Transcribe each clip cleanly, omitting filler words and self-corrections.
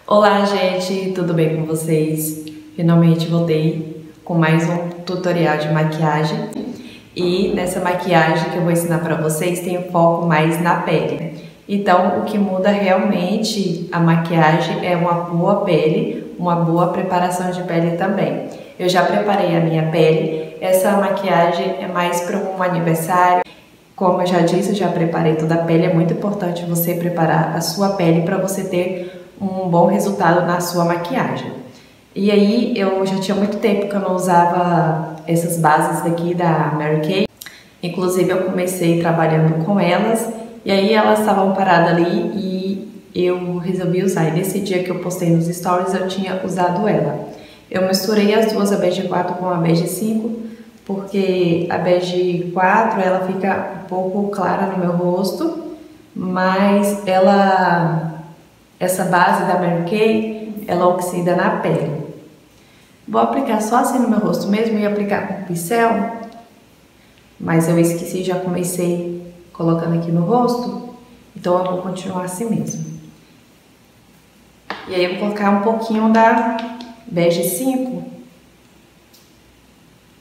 Olá, gente, tudo bem com vocês? Finalmente voltei com mais um tutorial de maquiagem e nessa maquiagem que eu vou ensinar para vocês tem o foco mais na pele. Então, o que muda realmente a maquiagem é uma boa pele, uma boa preparação de pele também. Eu já preparei a minha pele, essa maquiagem é mais para um aniversário. Como eu já disse, eu já preparei toda a pele, é muito importante você preparar a sua pele para você ter um bom resultado na sua maquiagem. E aí, eu já tinha muito tempo que eu não usava essas bases daqui da Mary Kay. Inclusive, eu comecei trabalhando com elas, e aí elas estavam paradas ali e eu resolvi usar. E nesse dia que eu postei nos stories, eu tinha usado ela. Eu misturei as duas, a bege 4 com a bege 5, porque a bege 4 ela fica um pouco clara no meu rosto, mas essa base da Mary Kay, ela oxida na pele. Vou aplicar só assim no meu rosto mesmo e aplicar com pincel, mas eu esqueci, já comecei colocando aqui no rosto, então eu vou continuar assim mesmo. E aí eu vou colocar um pouquinho da bege 5.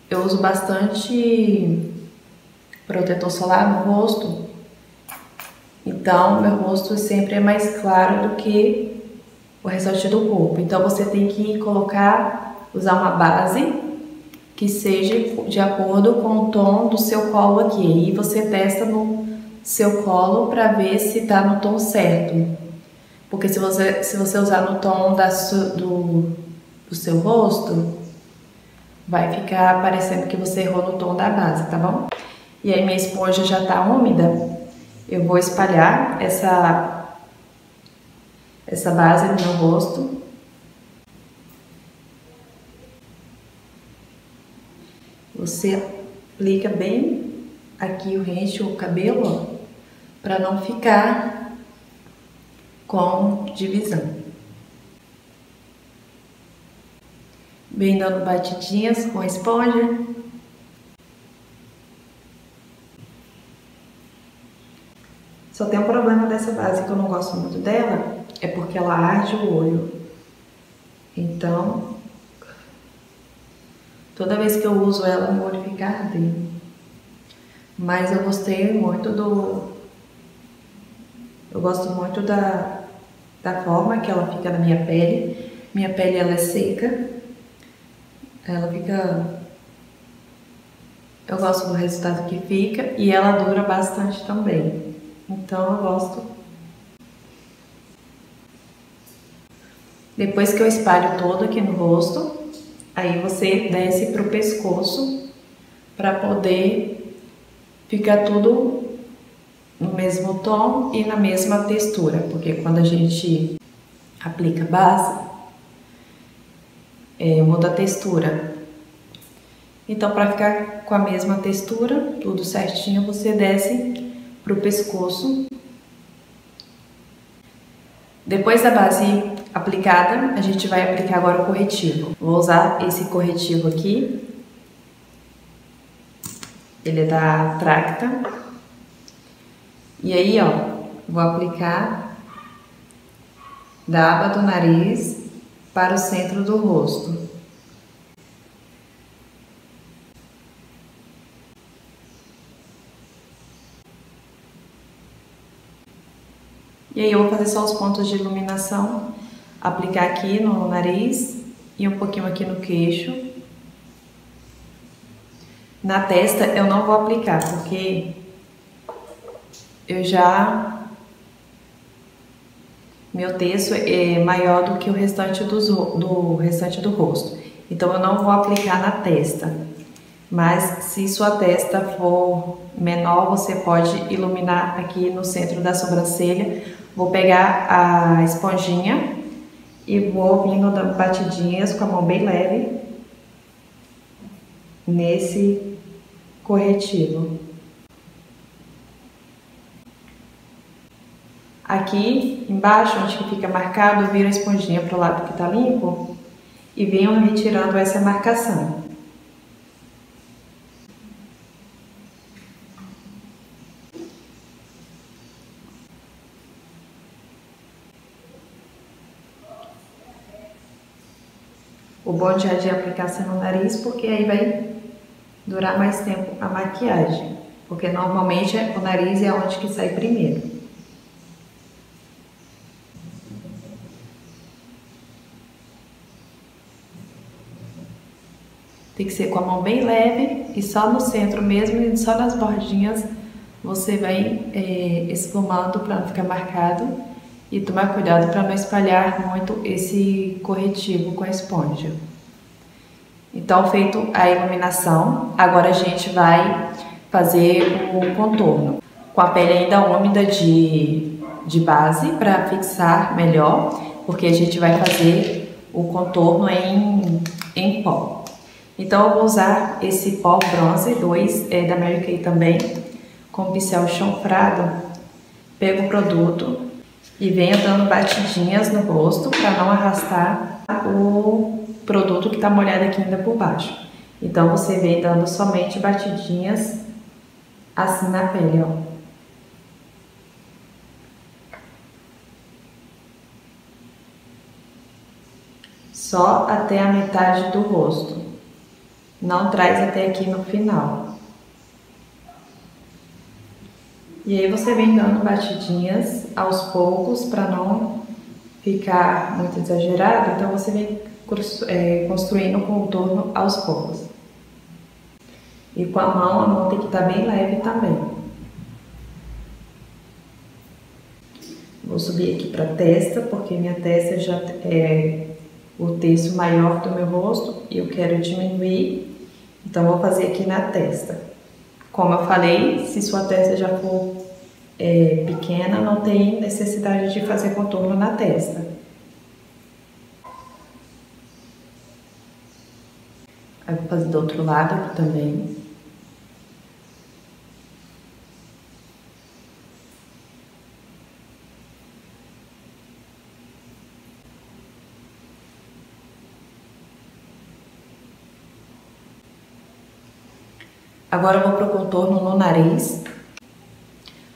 Eu uso bastante protetor solar no rosto, então meu rosto sempre é mais claro do que o restante do corpo. Então você tem que usar uma base que seja de acordo com o tom do seu colo aqui. E você testa no seu colo para ver se tá no tom certo. Porque se você usar no tom do seu rosto, vai ficar parecendo que você errou no tom da base, tá bom? E aí minha esponja já tá úmida, eu vou espalhar essa base no meu rosto. Você aplica bem aqui o rente, o cabelo, para não ficar com divisão. Bem dando batidinhas com a esponja. Só tem um problema dessa base que eu não gosto muito dela, é porque ela arde o olho. Então, toda vez que eu uso ela, meu olho fica ardendo. Mas eu gostei muito Eu gosto muito da forma que ela fica na minha pele. Minha pele, ela é seca. Ela fica... Eu gosto do resultado que fica e ela dura bastante também. Então, eu gosto. Depois que eu espalho todo aqui no rosto, aí você desce pro pescoço para poder ficar tudo no mesmo tom e na mesma textura, porque quando a gente aplica base, muda a textura. Então, para ficar com a mesma textura, tudo certinho, você desce pro pescoço. Depois da base aplicada, a gente vai aplicar agora o corretivo. Vou usar esse corretivo aqui. Ele é da Tracta. E aí, ó, vou aplicar da aba do nariz para o centro do rosto. E aí eu vou fazer só os pontos de iluminação, aplicar aqui no nariz e um pouquinho aqui no queixo. Na testa eu não vou aplicar, porque meu terço é maior do que o restante do restante do rosto. Então eu não vou aplicar na testa. Mas se sua testa for menor, você pode iluminar aqui no centro da sobrancelha. Vou pegar a esponjinha e vou vindo dando batidinhas com a mão bem leve nesse corretivo. Aqui embaixo, onde que fica marcado, eu viro a esponjinha para o lado que tá limpo e venho retirando essa marcação. O bom de aplicar assim no nariz, porque aí vai durar mais tempo a maquiagem. Porque normalmente o nariz é onde que sai primeiro. Tem que ser com a mão bem leve e só no centro mesmo e só nas bordinhas você vai esfumando para não ficar marcado e tomar cuidado para não espalhar muito esse corretivo com a esponja. Então, feito a iluminação, agora a gente vai fazer o contorno. Com a pele ainda úmida de base para fixar melhor, porque a gente vai fazer o contorno em pó. Então eu vou usar esse pó bronze 2 da Mary Kay também, com o pincel chanfrado. Pego o produto e venho dando batidinhas no rosto para não arrastar o produto que está molhado aqui ainda por baixo. Então você vem dando somente batidinhas assim na pele, ó. Só até a metade do rosto. Não traz até aqui no final. E aí você vem dando batidinhas aos poucos para não ficar muito exagerado. Então você vem construindo o contorno aos poucos. E com a mão tem que estar bem leve também. Vou subir aqui para a testa, porque minha testa já é o terço maior do meu rosto e eu quero diminuir. Então, vou fazer aqui na testa. Como eu falei, se sua testa já for pequena, não tem necessidade de fazer contorno na testa. Aí, vou fazer do outro lado aqui também. Agora eu vou para o contorno no nariz.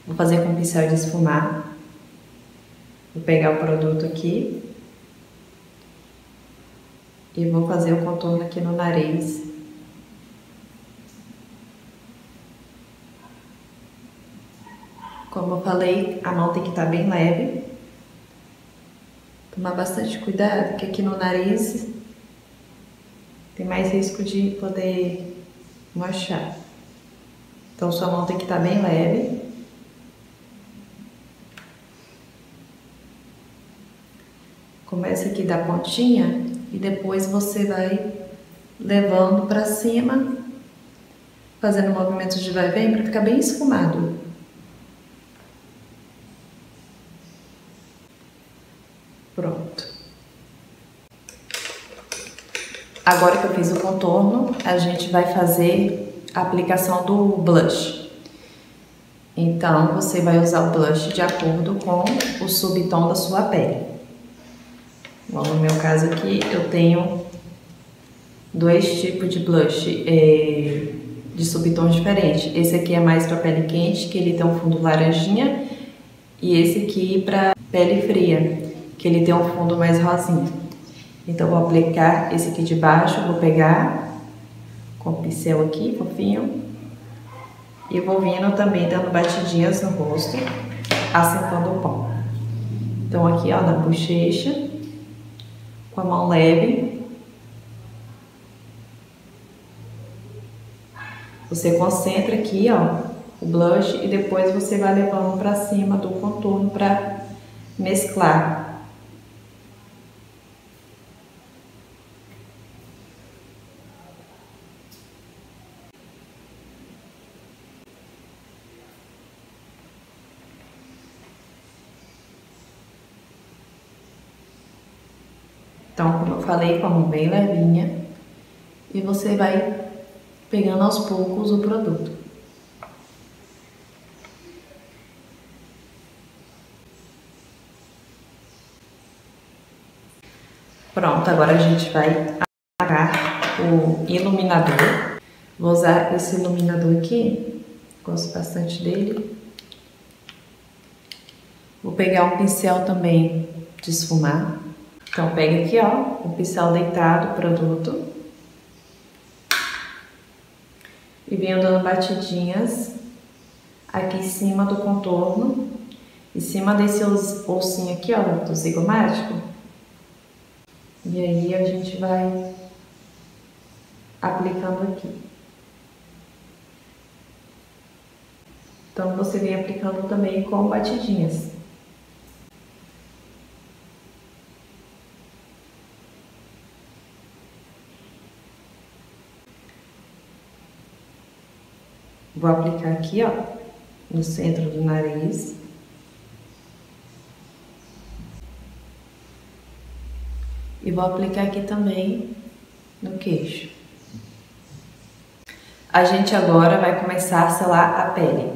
Vou fazer com pincel de esfumar. Vou pegar o produto aqui. E vou fazer o contorno aqui no nariz. Como eu falei, a mão tem que estar bem leve. Tomar bastante cuidado, porque aqui no nariz tem mais risco de poder murchar. Então, sua mão tem que estar bem leve. Começa aqui da pontinha e depois você vai levando para cima, fazendo movimentos de vai e vem para ficar bem esfumado. Pronto. Agora que eu fiz o contorno, a gente vai fazer a aplicação do blush. Então, você vai usar o blush de acordo com o subtom da sua pele. Bom, no meu caso aqui, eu tenho 2 tipos de blush de subtons diferentes. Esse aqui é mais para pele quente, que ele tem um fundo laranjinha, e esse aqui para pele fria, que ele tem um fundo mais rosinha. Então, vou aplicar esse aqui de baixo, vou pegar com o pincel aqui, fofinho, e vou vindo também dando batidinhas no rosto, assentando o pó. Então, aqui, ó, na bochecha, com a mão leve, você concentra aqui, ó, o blush e depois você vai levando para cima do contorno para mesclar. Então, como eu falei, com a mão bem levinha, e você vai pegando aos poucos o produto. Pronto, agora a gente vai apagar o iluminador. Vou usar esse iluminador aqui, gosto bastante dele. Vou pegar um pincel também de esfumar. Então pega aqui, ó, o pincel deitado, o produto. E venho dando batidinhas aqui em cima do contorno, em cima desse ossinho aqui, ó, do zigomático. E aí a gente vai aplicando aqui. Então você vem aplicando também com batidinhas. Vou aplicar aqui, ó, no centro do nariz. E vou aplicar aqui também no queixo. A gente agora vai começar a selar a pele.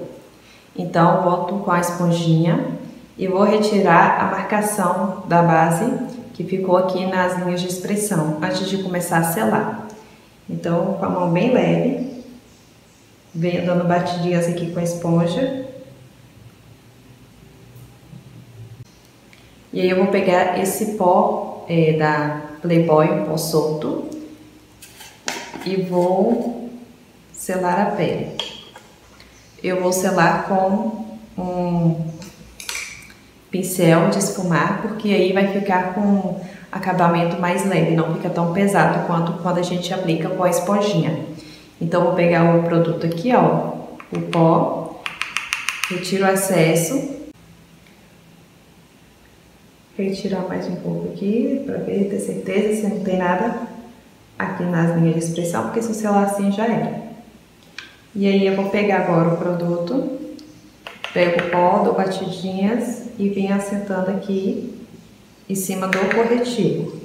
Então, eu volto com a esponjinha e vou retirar a marcação da base que ficou aqui nas linhas de expressão, antes de começar a selar. Então, com a mão bem leve, venho dando batidinhas aqui com a esponja. E aí eu vou pegar esse pó da Playboy, um pó solto, e vou selar a pele. Eu vou selar com um pincel de esfumar, porque aí vai ficar com um acabamento mais leve, não fica tão pesado quanto quando a gente aplica com a esponjinha. Então, vou pegar o produto aqui, ó, o pó, retiro o excesso, retirar mais um pouco aqui, para ver, ter certeza se não tem nada aqui nas linhas de expressão, porque se eu selar assim já era. E aí eu vou pegar agora o produto, pego o pó, dou batidinhas e venho assentando aqui em cima do corretivo.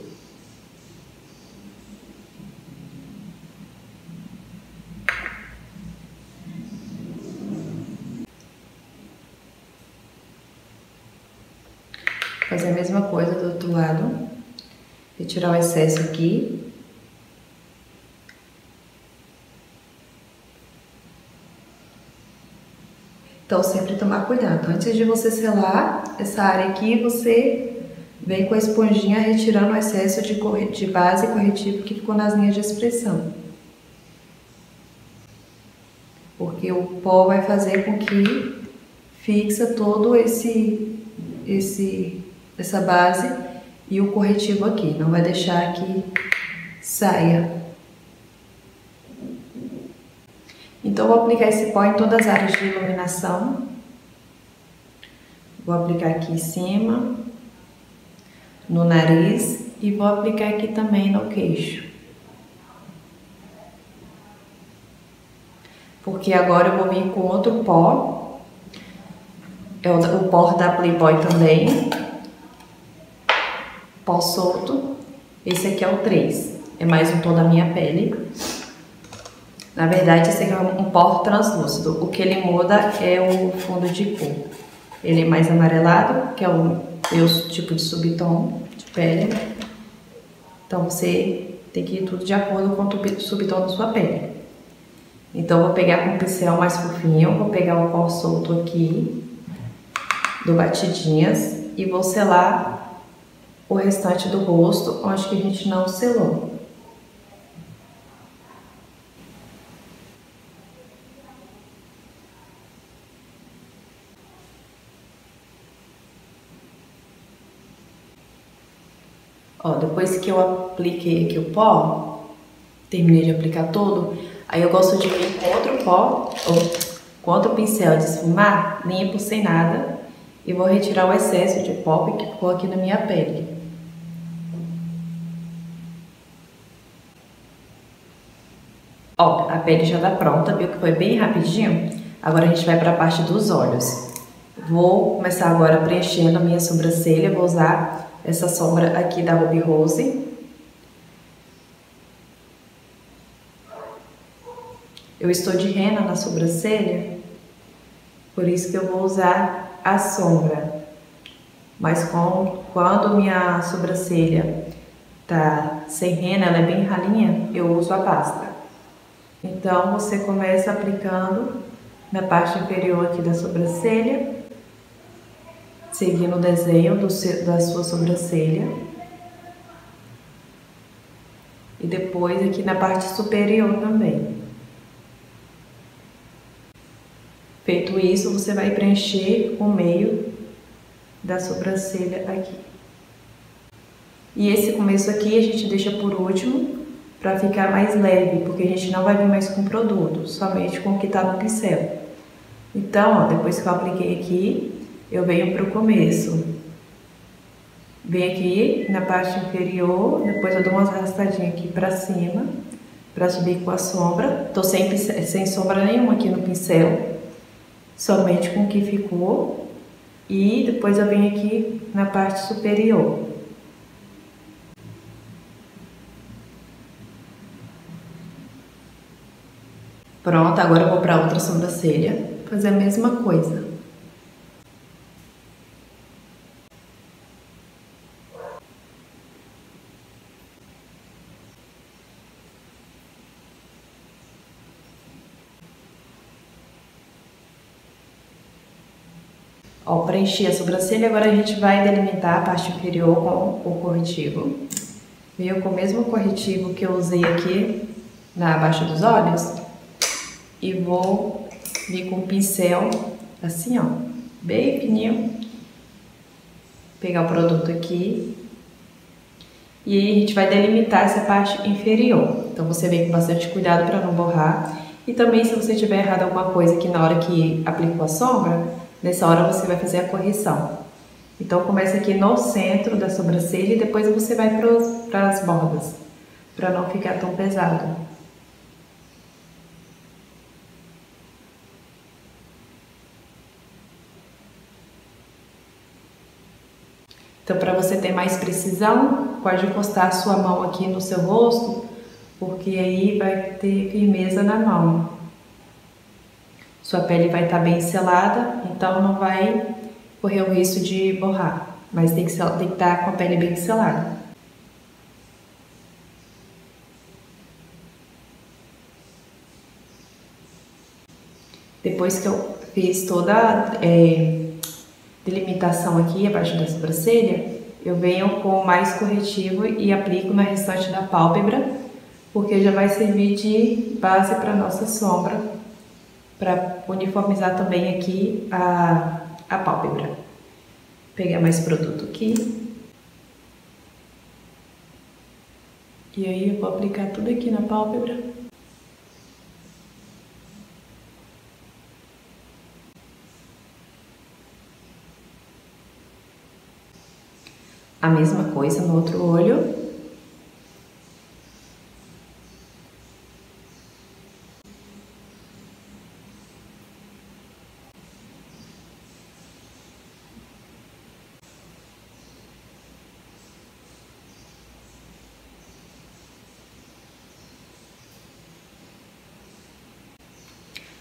Fazer a mesma coisa do outro lado, retirar o excesso aqui. Então, sempre tomar cuidado. Antes de você selar essa área aqui, você vem com a esponjinha retirando o excesso de base e corretivo que ficou nas linhas de expressão. Porque o pó vai fazer com que fixa todo essa base e o corretivo aqui, não vai deixar que saia. Então, vou aplicar esse pó em todas as áreas de iluminação. Vou aplicar aqui em cima, no nariz e vou aplicar aqui também no queixo. Porque agora eu vou vir com outro pó, é o pó da Playboy também, pó solto. Esse aqui é o 3, é mais um tom da minha pele. Na verdade, esse aqui é um pó translúcido, o que ele muda é o fundo de cor. Ele é mais amarelado, que é o meu tipo de subtom de pele. Então, você tem que ir tudo de acordo com o subtom da sua pele. Então, eu vou pegar com um pincel mais fofinho, vou pegar o pó solto aqui, dou batidinhas e vou selar o restante do rosto, onde que a gente não selou. Ó, depois que eu apliquei aqui o pó, terminei de aplicar todo, aí eu gosto de vir com outro pó, ou com outro pincel de esfumar, limpo, sem nada, e vou retirar o excesso de pó que ficou aqui na minha pele. Ó, a pele já tá pronta, viu que foi bem rapidinho? Agora a gente vai para a parte dos olhos. Vou começar agora preenchendo a minha sobrancelha, vou usar essa sombra aqui da Ruby Rose. Eu estou de rena na sobrancelha, por isso que eu vou usar a sombra. Mas quando minha sobrancelha tá sem rena, ela é bem ralinha, eu uso a pasta. Então, você começa aplicando na parte inferior aqui da sobrancelha, seguindo o desenho da sua sobrancelha. e depois aqui na parte superior também. Feito isso, você vai preencher o meio da sobrancelha aqui. E esse começo aqui a gente deixa por último para ficar mais leve, porque a gente não vai vir mais com produto, somente com o que tá no pincel. Então, ó, depois que eu apliquei aqui, eu venho pro começo. Venho aqui na parte inferior, depois eu dou umas arrastadinhas aqui pra cima, pra subir com a sombra. Tô sem sombra nenhuma aqui no pincel, somente com o que ficou. E depois eu venho aqui na parte superior. Pronto, agora eu vou pra outra sobrancelha, fazer a mesma coisa. Ó, preenchi a sobrancelha, agora a gente vai delimitar a parte inferior com o corretivo. Venho com o mesmo corretivo que eu usei aqui na baixa dos olhos e vou vir com o pincel assim, ó, bem fininho. Pegar o produto aqui e aí a gente vai delimitar essa parte inferior. Então você vem com bastante cuidado para não borrar. E também se você tiver errado alguma coisa aqui na hora que aplicou a sombra, nessa hora você vai fazer a correção. Então começa aqui no centro da sobrancelha e depois você vai para as bordas, para não ficar tão pesado. Então, para você ter mais precisão, pode encostar a sua mão aqui no seu rosto, porque aí vai ter firmeza na mão. Sua pele vai estar bem selada, então não vai correr o risco de borrar, mas tem que estar com a pele bem selada. Depois que eu fiz toda a delimitação aqui abaixo da sobrancelha, eu venho com mais corretivo e aplico na restante da pálpebra, porque já vai servir de base para nossa sombra, para uniformizar também aqui a pálpebra. Vou pegar mais produto aqui. E aí eu vou aplicar tudo aqui na pálpebra. A mesma coisa no outro olho.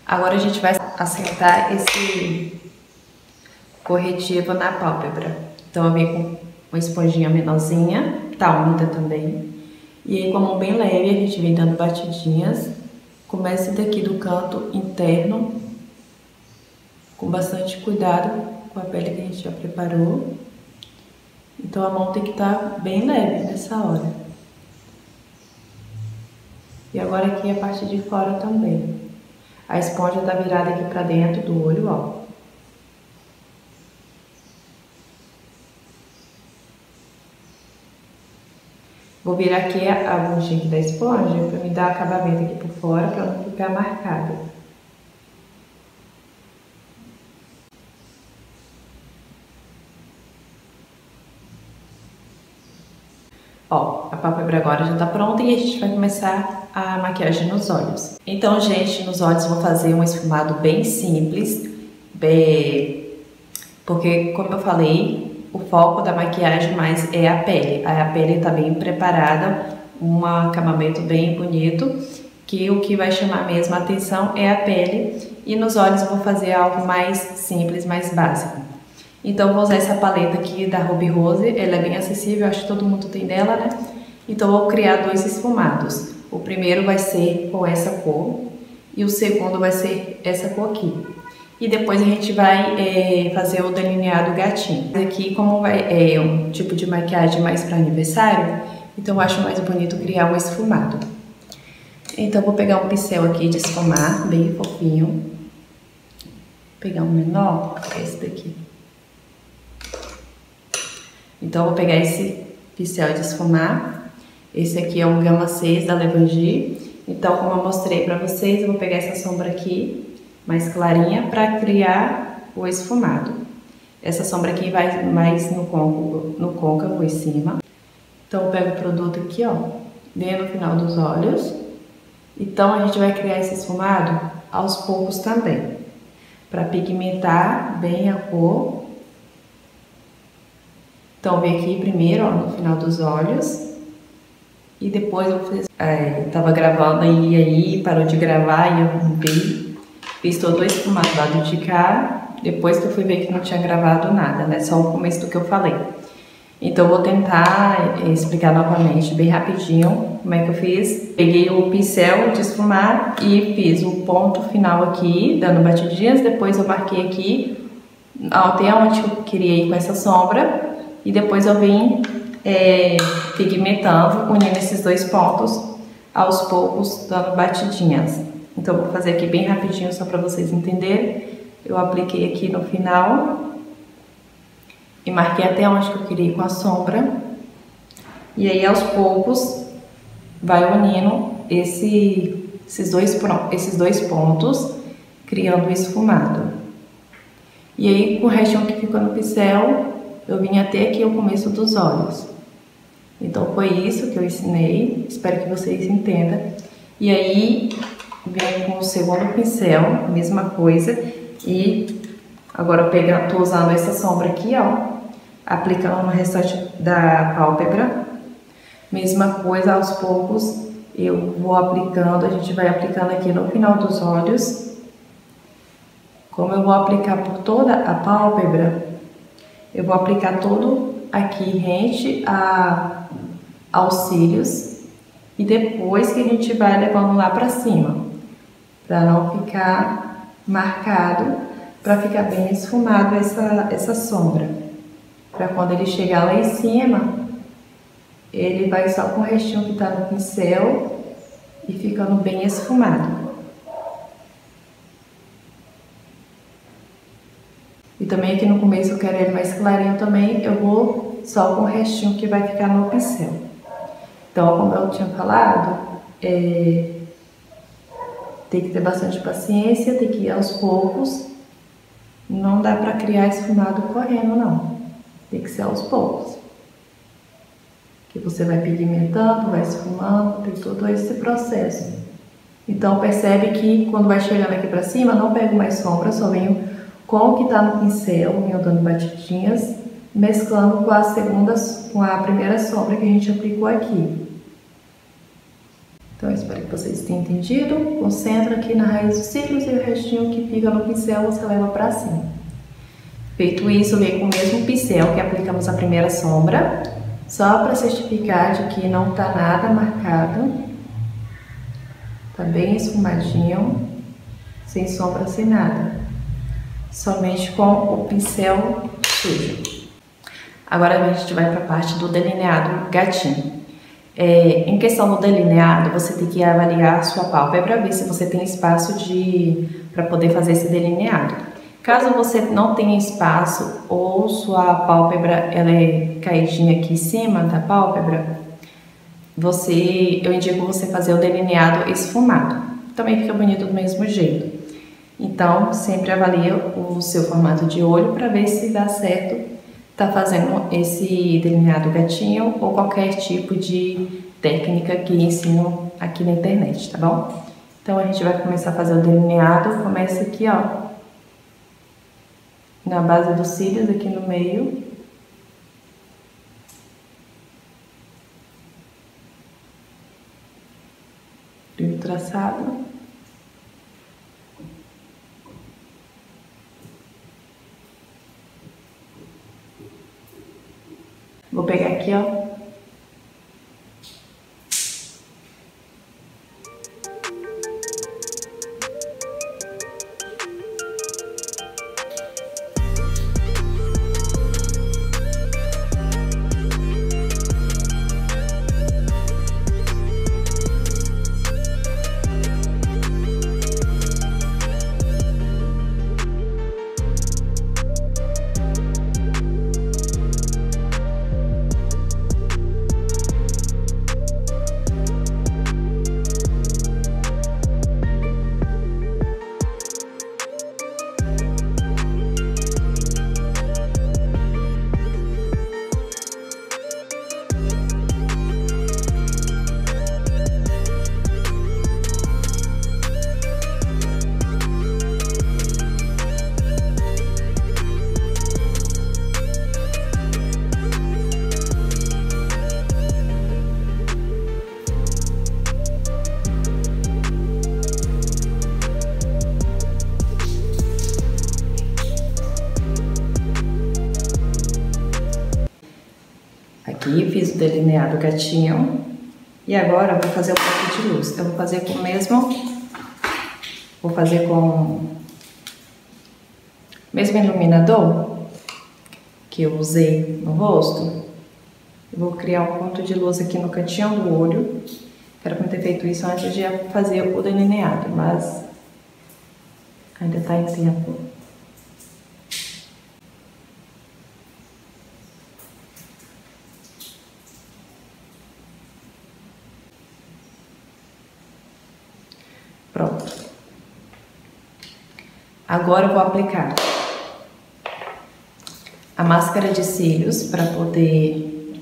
Agora a gente vai assentar esse corretivo na pálpebra. Então eu venho com uma esponjinha menorzinha, tá úmida também. E aí com a mão bem leve a gente vem dando batidinhas. Começa daqui do canto interno, com bastante cuidado com a pele que a gente já preparou. Então a mão tem que estar bem leve nessa hora. E agora aqui a parte de fora também. A esponja tá virada aqui pra dentro do olho, ó. Vou virar aqui a bundinha aqui da esponja para me dar acabamento aqui por fora, para não ficar marcada. Ó, a pálpebra agora já tá pronta e a gente vai começar a maquiagem nos olhos. Então, gente, nos olhos eu vou fazer um esfumado bem simples, porque, como eu falei, o foco da maquiagem mais é a pele. A pele tá bem preparada, um acabamento bem bonito, que o que vai chamar mesmo a atenção é a pele. E nos olhos eu vou fazer algo mais simples, mais básico. Então eu vou usar essa paleta aqui da Ruby Rose, ela é bem acessível, acho que todo mundo tem dela, né? Então eu vou criar dois esfumados. O primeiro vai ser com essa cor e o segundo vai ser essa cor aqui. E depois a gente vai fazer o delineado gatinho. Aqui, como é um tipo de maquiagem mais para aniversário, Então eu acho mais bonito criar um esfumado. Então eu vou pegar um pincel aqui de esfumar, bem fofinho. Vou pegar um menor, esse daqui. Então eu vou pegar esse pincel de esfumar. Esse aqui é um Gama 6 da Levangie. Então, como eu mostrei pra vocês, eu vou pegar essa sombra aqui, mais clarinha, pra criar o esfumado. Essa sombra aqui vai mais no côncavo em cima. Então, eu pego o produto aqui, ó, bem no final dos olhos. Então, a gente vai criar esse esfumado aos poucos também, pra pigmentar bem a cor. Então, vem aqui primeiro, ó, no final dos olhos. E depois eu fiz, tava gravando aí, parou de gravar e eu não vi. Fiz todo o esfumado do lado de cá, depois que eu fui ver que não tinha gravado nada, né? Só o começo do que eu falei. Então eu vou tentar explicar novamente, bem rapidinho, como é que eu fiz. Peguei o pincel de esfumar e fiz o ponto final aqui, dando batidinhas. Depois eu marquei aqui, até onde eu queria ir com essa sombra. E depois eu vim pigmentando, unindo esses dois pontos aos poucos, dando batidinhas. Então vou fazer aqui bem rapidinho só para vocês entenderem. Eu apliquei aqui no final e marquei até onde que eu queria ir com a sombra. E aí aos poucos vai unindo esses dois pontos, criando o esfumado. E aí com o restinho que ficou no pincel, eu vim até aqui o começo dos olhos. Então foi isso que eu ensinei, espero que vocês entendam. E aí, venho com o segundo pincel, mesma coisa. E agora eu tô usando essa sombra aqui, ó, aplicando no restante da pálpebra. Mesma coisa, aos poucos eu vou aplicando, a gente vai aplicando aqui no final dos olhos. Como eu vou aplicar por toda a pálpebra, eu vou aplicar todo aqui rente aos cílios e depois que a gente vai levando lá pra cima, pra não ficar marcado, pra ficar bem esfumado essa sombra. Pra quando ele chegar lá em cima, ele vai só com o restinho que tá no pincel e ficando bem esfumado. E também aqui no começo eu quero ele mais clarinho também, eu vou só com o restinho que vai ficar no pincel. Então, como eu tinha falado, tem que ter bastante paciência, tem que ir aos poucos. Não dá pra criar esfumado correndo, não. Tem que ser aos poucos. Que você vai pigmentando, vai esfumando, tem todo esse processo. Então, percebe que quando vai chegando aqui pra cima, não pego mais sombra, só venho com o que tá no pincel, venho dando batidinhas, mesclando com a primeira sombra que a gente aplicou aqui. Então, eu espero que vocês tenham entendido. Concentra aqui na raiz dos cílios e o restinho que fica no pincel você leva pra cima. Feito isso, vem com o mesmo pincel que aplicamos a primeira sombra, só para certificar de que não tá nada marcado. Tá bem esfumadinho, sem sombra, sem nada. Somente com o pincel sujo. Agora a gente vai para a parte do delineado gatinho. Em questão do delineado, você tem que avaliar a sua pálpebra, ver se você tem espaço para poder fazer esse delineado. Caso você não tenha espaço ou sua pálpebra ela é caidinha aqui em cima da pálpebra, eu indico você fazer o delineado esfumado. Também fica bonito do mesmo jeito. Então, sempre avalie o seu formato de olho para ver se dá certo tá fazendo esse delineado gatinho ou qualquer tipo de técnica que ensinam aqui na internet, tá bom? Então, a gente vai começar a fazer o delineado. Começa aqui, ó, na base dos cílios, aqui no meio. Crio o traçado. Vou pegar aqui, ó. delineado gatinho. E agora eu vou fazer o ponto de luz. Eu vou fazer com o mesmo... Vou fazer com o mesmo iluminador que eu usei no rosto. Eu vou criar um ponto de luz aqui no cantinho do olho. Quero ter feito isso antes de fazer o delineado, mas ainda tá em tempo. Pronto. Agora eu vou aplicar a máscara de cílios para poder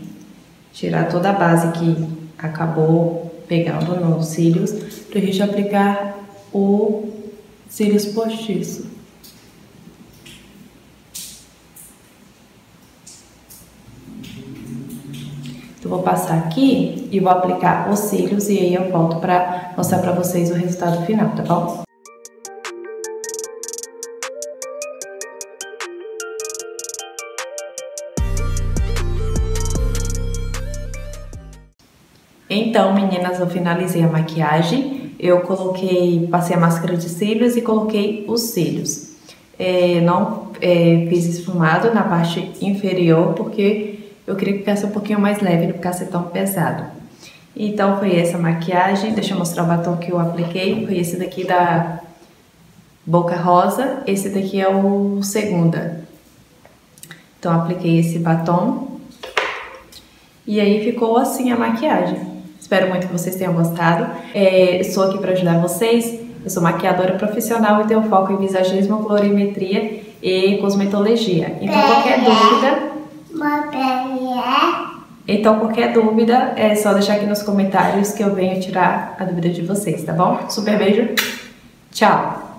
tirar toda a base que acabou pegando nos cílios, para a gente aplicar o cílios postiço. Eu vou passar aqui e vou aplicar os cílios e aí eu volto para mostrar para vocês o resultado final, tá bom? Então, meninas, eu finalizei a maquiagem. Eu passei a máscara de cílios e coloquei os cílios. Não fiz esfumado na parte inferior porque eu queria que ficasse um pouquinho mais leve, não ficasse tão pesado. Então foi essa maquiagem. Deixa eu mostrar o batom que eu apliquei. Foi esse daqui da Boca Rosa. Esse daqui é o Segunda. Então apliquei esse batom. E aí ficou assim a maquiagem. Espero muito que vocês tenham gostado. Estou aqui para ajudar vocês. Eu sou maquiadora profissional e tenho foco em visagismo, colorimetria e cosmetologia. Então qualquer dúvida é só deixar aqui nos comentários que eu venho tirar a dúvida de vocês, tá bom? Super beijo. Tchau.